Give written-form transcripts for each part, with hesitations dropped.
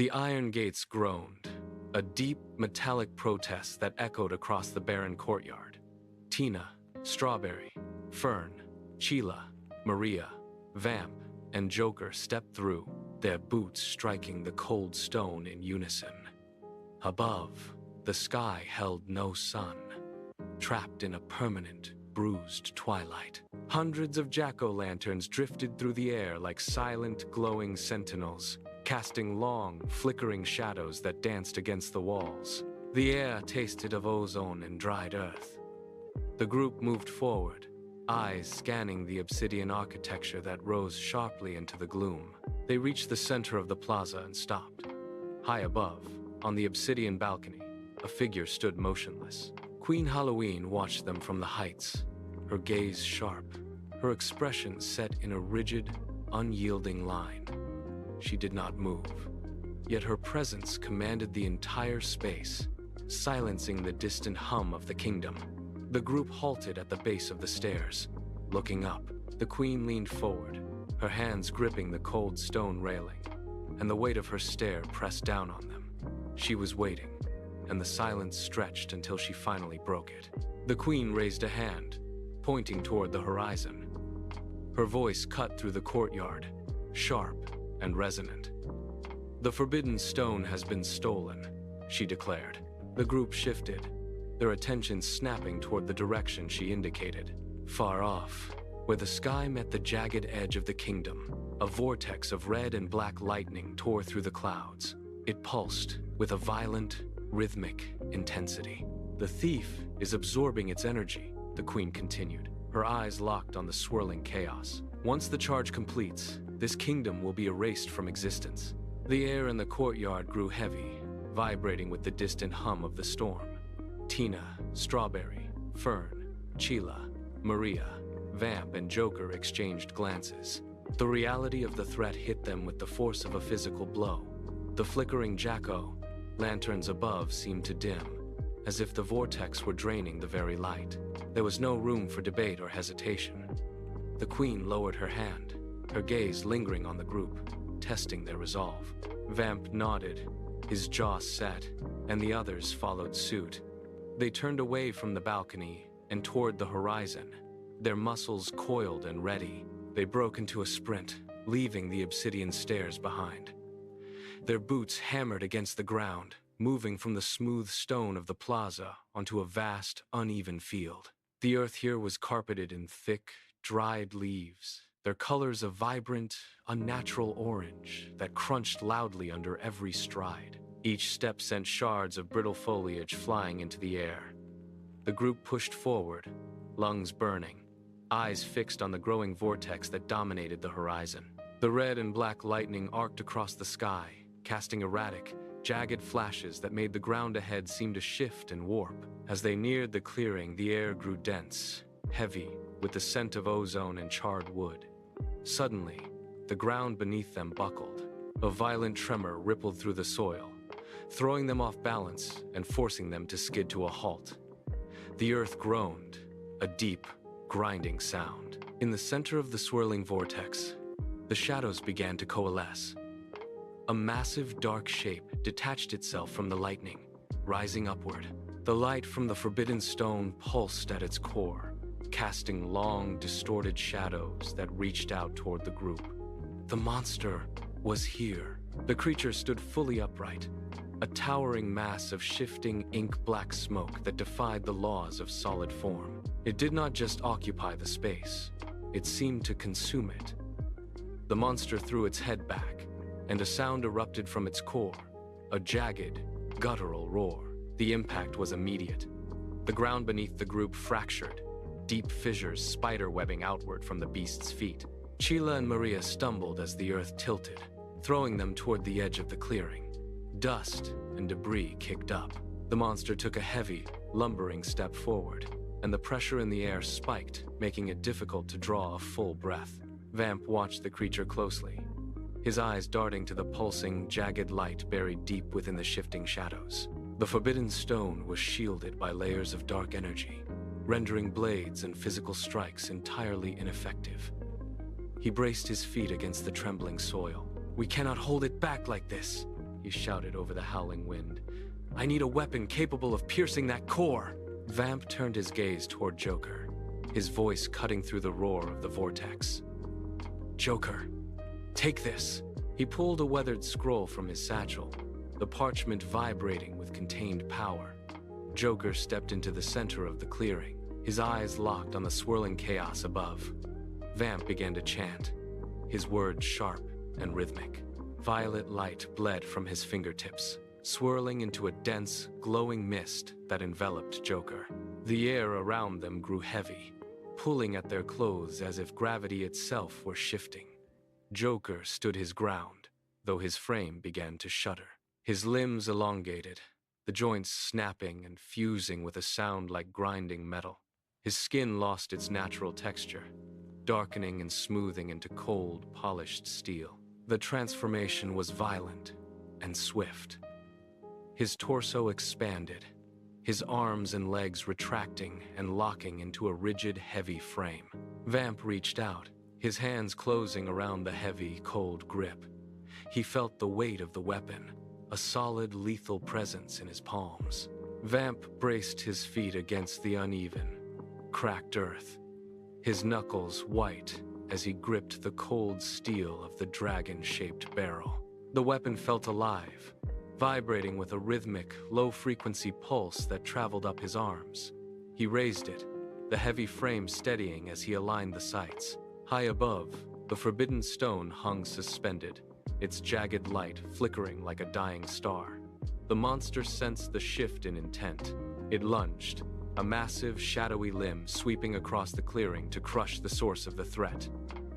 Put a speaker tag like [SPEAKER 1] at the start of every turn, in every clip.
[SPEAKER 1] The iron gates groaned, a deep, metallic protest that echoed across the barren courtyard. Tina, Strawberry, Fern, Sheila, Maria, Vamp, and Joker stepped through, their boots striking the cold stone in unison. Above, the sky held no sun, trapped in a permanent, bruised twilight. Hundreds of jack-o'-lanterns drifted through the air like silent, glowing sentinels, casting long, flickering shadows that danced against the walls. The air tasted of ozone and dried earth. The group moved forward, eyes scanning the obsidian architecture that rose sharply into the gloom. They reached the center of the plaza and stopped. High above, on the obsidian balcony, a figure stood motionless. Queen Halloween watched them from the heights, her gaze sharp, her expression set in a rigid, unyielding line. She did not move, yet her presence commanded the entire space, silencing the distant hum of the kingdom. The group halted at the base of the stairs. Looking up, the queen leaned forward, her hands gripping the cold stone railing, and the weight of her stare pressed down on them. She was waiting, and the silence stretched until she finally broke it. The queen raised a hand, pointing toward the horizon. Her voice cut through the courtyard, sharp and resonant. "The forbidden stone has been stolen," she declared. The group shifted, their attention snapping toward the direction she indicated. Far off, where the sky met the jagged edge of the kingdom, a vortex of red and black lightning tore through the clouds. It pulsed with a violent, rhythmic intensity. "The thief is absorbing its energy," the queen continued, her eyes locked on the swirling chaos. "Once the charge completes, this kingdom will be erased from existence." The air in the courtyard grew heavy, vibrating with the distant hum of the storm. Tina, Strawberry, Fern, Sheila, Maria, Vamp, and Joker exchanged glances. The reality of the threat hit them with the force of a physical blow. The flickering jack-o'-lanterns above seemed to dim, as if the vortex were draining the very light. There was no room for debate or hesitation. The queen lowered her hand, her gaze lingering on the group, testing their resolve. Vamp nodded, his jaw set, and the others followed suit. They turned away from the balcony and toward the horizon, their muscles coiled and ready. They broke into a sprint, leaving the obsidian stairs behind. Their boots hammered against the ground, moving from the smooth stone of the plaza onto a vast, uneven field. The earth here was carpeted in thick, dried leaves, their colors a vibrant, unnatural orange that crunched loudly under every stride. Each step sent shards of brittle foliage flying into the air. The group pushed forward, lungs burning, eyes fixed on the growing vortex that dominated the horizon. The red and black lightning arced across the sky, casting erratic, jagged flashes that made the ground ahead seem to shift and warp. As they neared the clearing, the air grew dense, heavy, with the scent of ozone and charred wood. Suddenly, the ground beneath them buckled. A violent tremor rippled through the soil, throwing them off balance and forcing them to skid to a halt. The earth groaned, a deep, grinding sound. In the center of the swirling vortex, the shadows began to coalesce. A massive dark shape detached itself from the lightning, rising upward. The light from the forbidden stone pulsed at its core, casting long, distorted shadows that reached out toward the group. The monster was here. The creature stood fully upright, a towering mass of shifting ink-black smoke that defied the laws of solid form. It did not just occupy the space, it seemed to consume it. The monster threw its head back, and a sound erupted from its core, a jagged, guttural roar. The impact was immediate. The ground beneath the group fractured, deep fissures spider-webbing outward from the beast's feet. Sheila and Maria stumbled as the earth tilted, throwing them toward the edge of the clearing. Dust and debris kicked up. The monster took a heavy, lumbering step forward, and the pressure in the air spiked, making it difficult to draw a full breath. Vamp watched the creature closely, his eyes darting to the pulsing, jagged light buried deep within the shifting shadows. The forbidden stone was shielded by layers of dark energy, rendering blades and physical strikes entirely ineffective. He braced his feet against the trembling soil. "We cannot hold it back like this," he shouted over the howling wind. I need a weapon capable of piercing that core. Vamp turned his gaze toward Joker, his voice cutting through the roar of the vortex. Joker, take this. He pulled a weathered scroll from his satchel, the parchment vibrating with contained power. Joker stepped into the center of the clearing, his eyes locked on the swirling chaos above. Vamp began to chant, his words sharp and rhythmic. Violet light bled from his fingertips, swirling into a dense, glowing mist that enveloped Joker. The air around them grew heavy, pulling at their clothes as if gravity itself were shifting. Joker stood his ground, though his frame began to shudder. His limbs elongated, the joints snapping and fusing with a sound like grinding metal. His skin lost its natural texture, darkening and smoothing into cold, polished steel. The transformation was violent and swift. His torso expanded, his arms and legs retracting and locking into a rigid, heavy frame. Vamp reached out, his hands closing around the heavy, cold grip. He felt the weight of the weapon, a solid, lethal presence in his palms. Vamp braced his feet against the uneven, cracked earth, his knuckles white as he gripped the cold steel of the dragon-shaped barrel. The weapon felt alive, vibrating with a rhythmic, low-frequency pulse that traveled up his arms. He raised it, the heavy frame steadying as he aligned the sights. High above, the forbidden stone hung suspended, its jagged light flickering like a dying star. The monster sensed the shift in intent. It lunged, a massive, shadowy limb sweeping across the clearing to crush the source of the threat.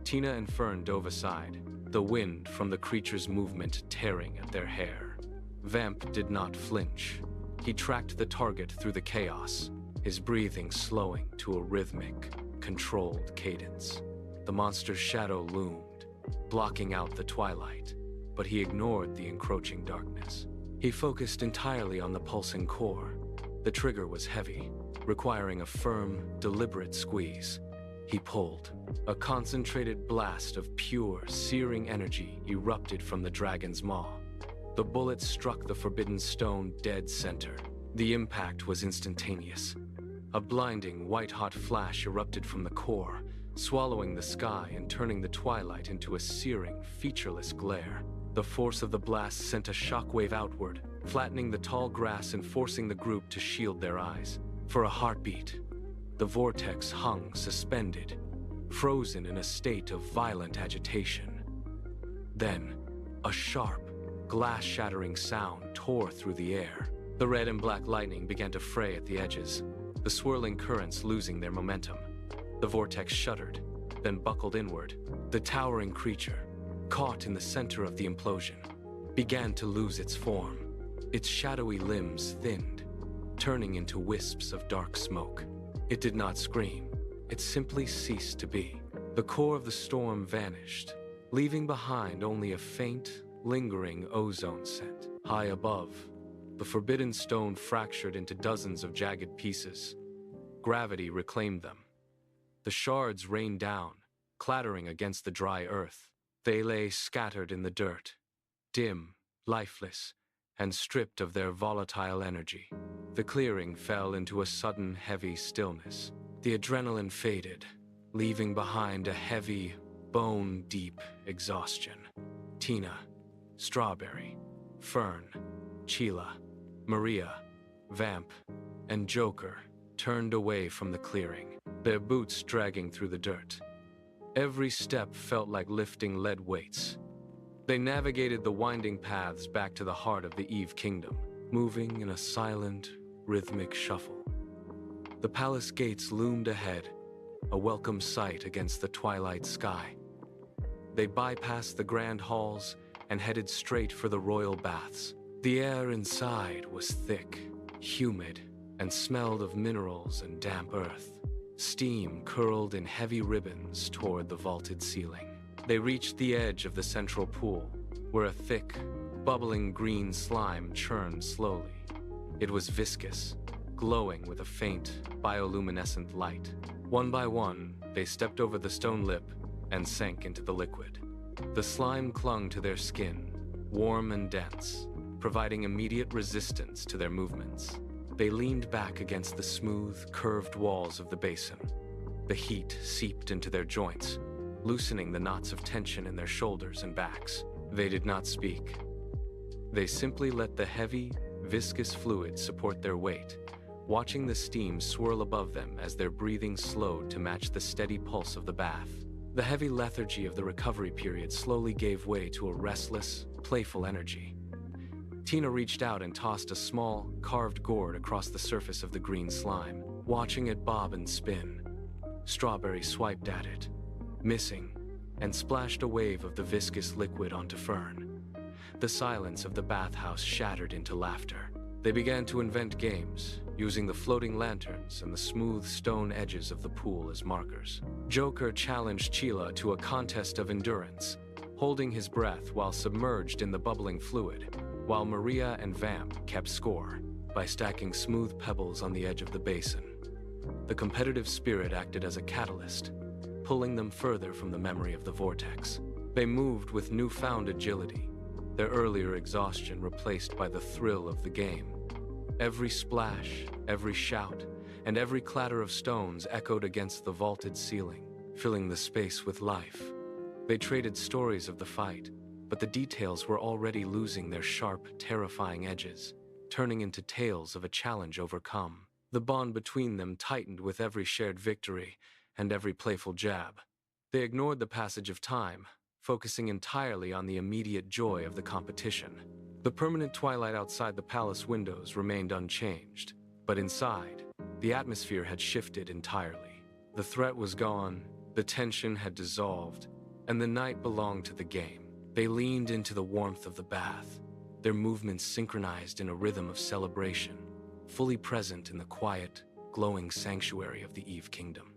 [SPEAKER 1] Tina and Fern dove aside, the wind from the creature's movement tearing at their hair. Vamp did not flinch. He tracked the target through the chaos, his breathing slowing to a rhythmic, controlled cadence. The monster's shadow loomed, blocking out the twilight, but he ignored the encroaching darkness. He focused entirely on the pulsing core. The trigger was heavy, requiring a firm, deliberate squeeze. He pulled. A concentrated blast of pure, searing energy erupted from the dragon's maw. The bullet struck the forbidden stone dead center. The impact was instantaneous. A blinding, white-hot flash erupted from the core, swallowing the sky and turning the twilight into a searing, featureless glare. The force of the blast sent a shockwave outward, flattening the tall grass and forcing the group to shield their eyes. For a heartbeat, the vortex hung suspended, frozen in a state of violent agitation. Then, a sharp, glass-shattering sound tore through the air. The red and black lightning began to fray at the edges, the swirling currents losing their momentum. The vortex shuddered, then buckled inward. The towering creature, caught in the center of the implosion, began to lose its form. Its shadowy limbs thinned, turning into wisps of dark smoke. It did not scream. It simply ceased to be. The core of the storm vanished, leaving behind only a faint, lingering ozone scent. High above, the forbidden stone fractured into dozens of jagged pieces. Gravity reclaimed them. The shards rained down, clattering against the dry earth. They lay scattered in the dirt, dim, lifeless, and stripped of their volatile energy. The clearing fell into a sudden, heavy stillness. The adrenaline faded, leaving behind a heavy, bone-deep exhaustion. Tina, Strawberry, Fern, Sheila, Maria, Vamp, and Joker turned away from the clearing, their boots dragging through the dirt. Every step felt like lifting lead weights. They navigated the winding paths back to the heart of the Eve Kingdom, moving in a silent, rhythmic shuffle. The palace gates loomed ahead, a welcome sight against the twilight sky. They bypassed the grand halls and headed straight for the royal baths. The air inside was thick, humid, and smelled of minerals and damp earth. Steam curled in heavy ribbons toward the vaulted ceiling. They reached the edge of the central pool, where a thick, bubbling green slime churned slowly. It was viscous, glowing with a faint, bioluminescent light. One by one, they stepped over the stone lip and sank into the liquid. The slime clung to their skin, warm and dense, providing immediate resistance to their movements. They leaned back against the smooth, curved walls of the basin. The heat seeped into their joints, loosening the knots of tension in their shoulders and backs. They did not speak. They simply let the heavy, viscous fluid support their weight, watching the steam swirl above them as their breathing slowed to match the steady pulse of the bath. The heavy lethargy of the recovery period slowly gave way to a restless, playful energy. Tina reached out and tossed a small, carved gourd across the surface of the green slime, watching it bob and spin. Strawberry swiped at it, missing, and splashed a wave of the viscous liquid onto Fern. The silence of the bathhouse shattered into laughter. They began to invent games, using the floating lanterns and the smooth stone edges of the pool as markers. Joker challenged Sheila to a contest of endurance, holding his breath while submerged in the bubbling fluid, while Maria and Vamp kept score by stacking smooth pebbles on the edge of the basin. The competitive spirit acted as a catalyst, pulling them further from the memory of the vortex. They moved with newfound agility, their earlier exhaustion replaced by the thrill of the game. Every splash, every shout, and every clatter of stones echoed against the vaulted ceiling, filling the space with life. They traded stories of the fight, but the details were already losing their sharp, terrifying edges, turning into tales of a challenge overcome. The bond between them tightened with every shared victory and every playful jab. They ignored the passage of time, focusing entirely on the immediate joy of the competition. The permanent twilight outside the palace windows remained unchanged, but inside, the atmosphere had shifted entirely. The threat was gone, the tension had dissolved, and the night belonged to the game. They leaned into the warmth of the bath, their movements synchronized in a rhythm of celebration, fully present in the quiet, glowing sanctuary of the Eve Kingdom.